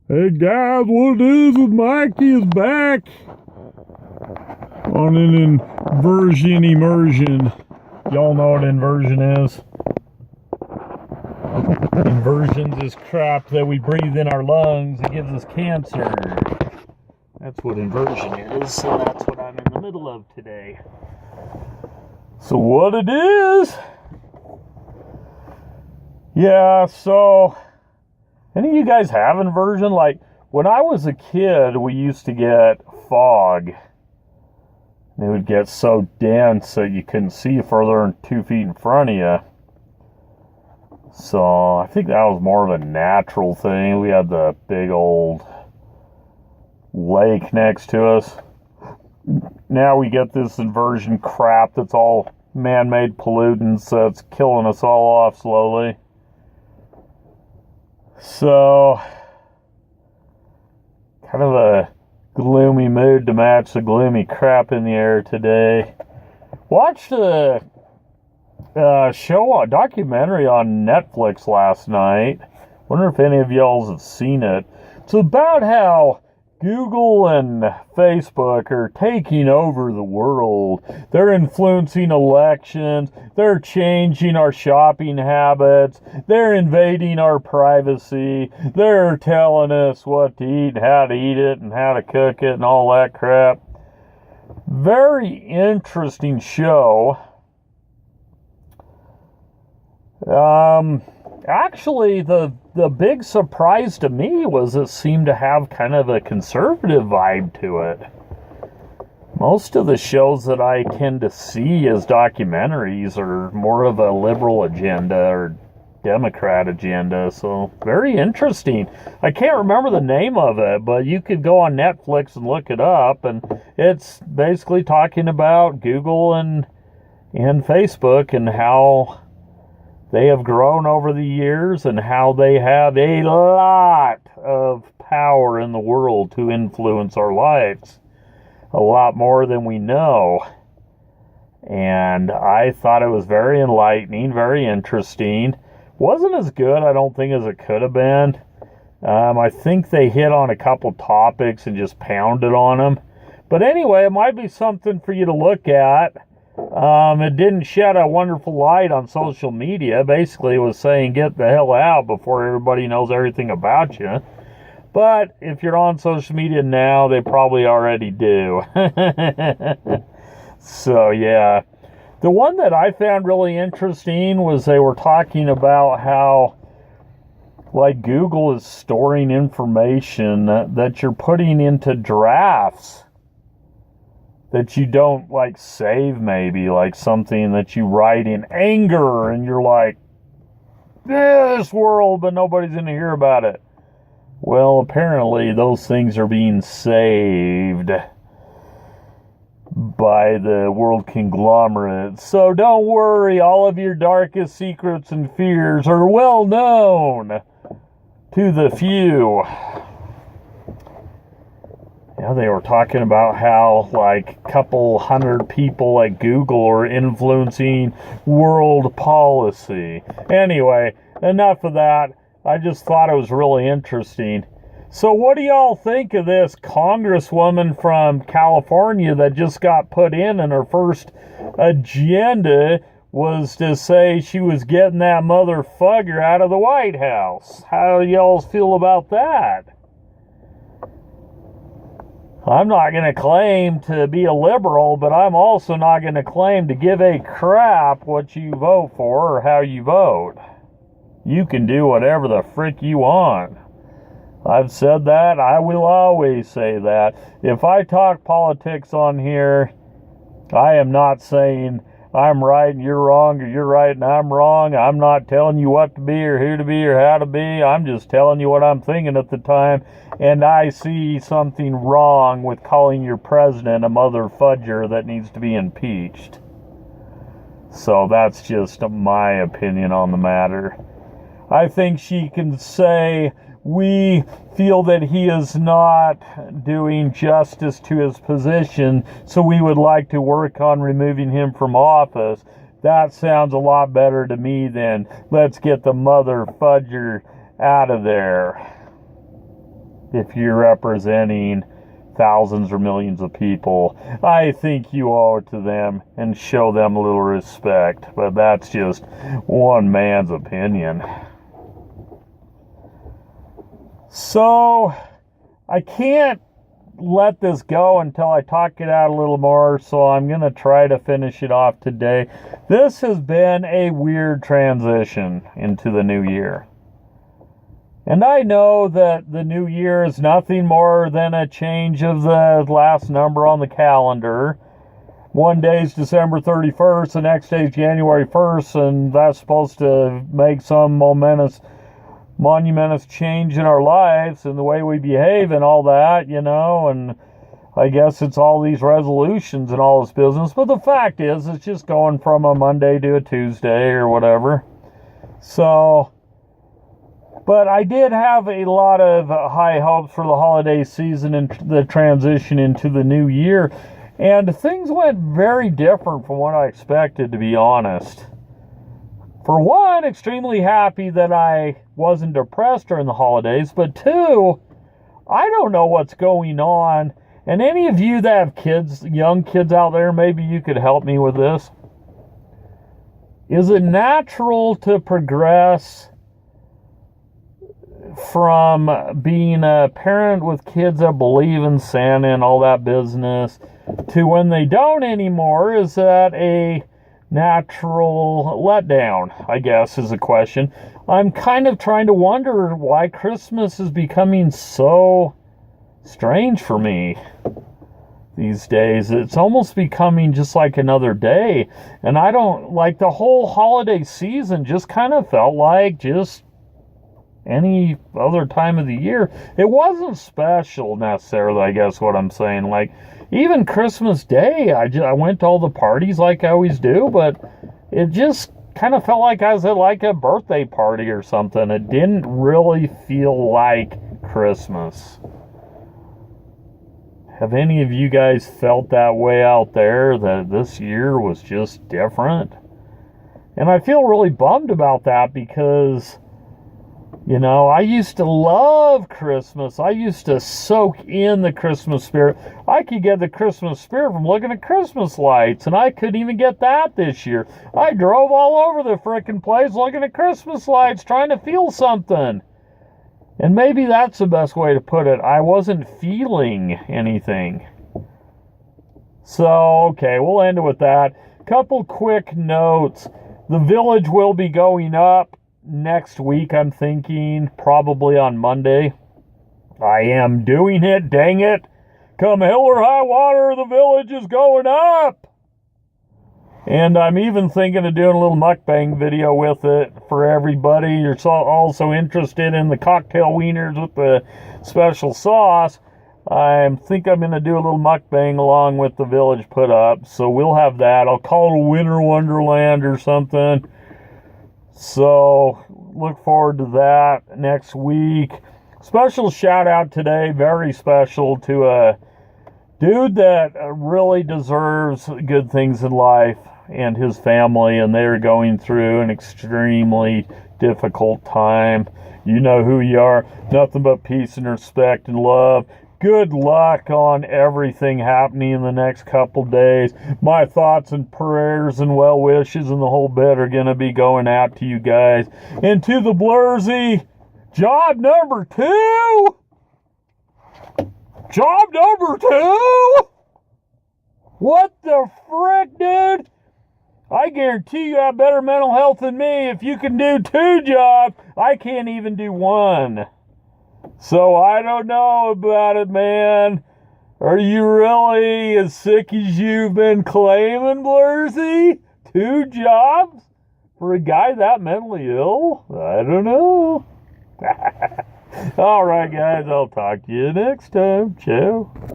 Hey guys, what it is Mikey is back on an inversion immersion. Y'all know what inversion is? Inversion's is crap that we breathe in our lungs. It gives us cancer. That's what inversion is, and that's what I'm in the middle of today. So what it is? Yeah, so any of you guys have inversion? Like, when I was a kid, we used to get fog. And it would get so dense that you couldn't see further than 2 feet in front of you. So I think that was more of a natural thing. We had the big old lake next to us. Now we get this inversion crap that's all man-made pollutants that's killing us all off slowly. So, kind of a gloomy mood to match the gloomy crap in the air today. Watched a documentary on Netflix last night. Wonder if any of y'all have seen it. It's about how Google and Facebook are taking over the world. They're influencing elections. They're changing our shopping habits. They're invading our privacy. They're telling us what to eat, how to eat it, and how to cook it, and all that crap. Very interesting show. Actually, the big surprise to me was it seemed to have kind of a conservative vibe to it. Most of the shows that I tend to see as documentaries are more of a liberal agenda or Democrat agenda, so very interesting. I can't remember the name of it, but you could go on Netflix and look it up, and it's basically talking about Google and Facebook and how they have grown over the years and how they have a lot of power in the world to influence our lives. A lot more than we know. And I thought it was very enlightening, very interesting. Wasn't as good, I don't think, as it could have been. I think they hit on a couple topics and just pounded on them. But anyway, it might be something for you to look at. It didn't shed a wonderful light on social media. Basically, it was saying get the hell out before everybody knows everything about you. But if you're on social media now, they probably already do. So, yeah. The one that I found really interesting was they were talking about how, like, Google is storing information that you're putting into drafts that you don't, like, save, maybe, like something that you write in anger, and you're like, this world, but nobody's going to hear about it. Well, apparently those things are being saved by the world conglomerate. So don't worry, all of your darkest secrets and fears are well known to the few. Yeah, they were talking about how, like, a couple hundred people at Google are influencing world policy. Anyway, enough of that. I just thought it was really interesting. So what do y'all think of this congresswoman from California that just got put in, and her first agenda was to say she was getting that motherfucker out of the White House? How do y'all feel about that? I'm not going to claim to be a liberal, but I'm also not going to claim to give a crap what you vote for or how you vote. You can do whatever the frick you want. I've said that. I will always say that. If I talk politics on here, I am not saying I'm right and you're wrong, or you're right and I'm wrong. I'm not telling you what to be or who to be or how to be. I'm just telling you what I'm thinking at the time. And I see something wrong with calling your president a mother fudger that needs to be impeached. So that's just my opinion on the matter. I think she can say, we feel that he is not doing justice to his position, so we would like to work on removing him from office. That sounds a lot better to me than let's get the mother fudger out of there. if you're representing thousands or millions of people. I think you owe it to them and show them a little respect. But that's just one man's opinion. So I can't let this go until I talk it out a little more, so I'm going to try to finish it off today. This has been a weird transition into the new year. And I know that the new year is nothing more than a change of the last number on the calendar. One day is December 31st, the next day is January 1st, and that's supposed to make some momentous change in our lives and the way we behave and all that, and I guess it's all these resolutions and all this business. But the fact is, it's just going from a Monday to a Tuesday or whatever. So, but I did have a lot of high hopes for the holiday season and the transition into the new year. And things went very different from what I expected, to be honest. For one, extremely happy that I wasn't depressed during the holidays. But two, I don't know what's going on. And any of you that have kids, young kids out there, maybe you could help me with this. Is it natural to progress from being a parent with kids that believe in Santa and all that business to when they don't anymore? Is that a natural letdown, I guess, is the question. I'm kind of trying to wonder why Christmas is becoming so strange for me these days. It's almost becoming just like another day. And I don't like the whole holiday season just kind of felt like just any other time of the year. It wasn't special necessarily, I guess what I'm saying. Like, even Christmas Day, I went to all the parties like I always do, but it just kind of felt like I was at like a birthday party or something. It didn't really feel like Christmas. Have any of you guys felt that way out there, that this year was just different? And I feel really bummed about that because, I used to love Christmas. I used to soak in the Christmas spirit. I could get the Christmas spirit from looking at Christmas lights, and I couldn't even get that this year. I drove all over the frickin' place looking at Christmas lights, trying to feel something. And maybe that's the best way to put it. I wasn't feeling anything. So, okay, we'll end it with that. Couple quick notes. The Village will be going up next week, I'm thinking, probably on Monday. I am doing it, dang it. Come hell or high water, the Village is going up. And I'm even thinking of doing a little mukbang video with it for everybody. You're also interested in the cocktail wieners with the special sauce. I think I'm going to do a little mukbang along with the Village put up. So we'll have that. I'll call it a Winter Wonderland or something. So, look forward to that next week. Special shout out today, very special, to a dude that really deserves good things in life and his family, and they're going through an extremely difficult time. You know who you are. Nothing but peace and respect and love. Good luck on everything happening in the next couple days. My thoughts and prayers and well wishes and the whole bit are going to be going out to you guys. And to the Blursy, job number 2? Job number 2? What the frick, dude? I guarantee you have better mental health than me. If you can do 2 jobs, I can't even do 1. So I don't know about it, man. Are you really as sick as you've been claiming, Blursy? 2 jobs? For a guy that mentally ill? I don't know. All right, guys. I'll talk to you next time. Ciao.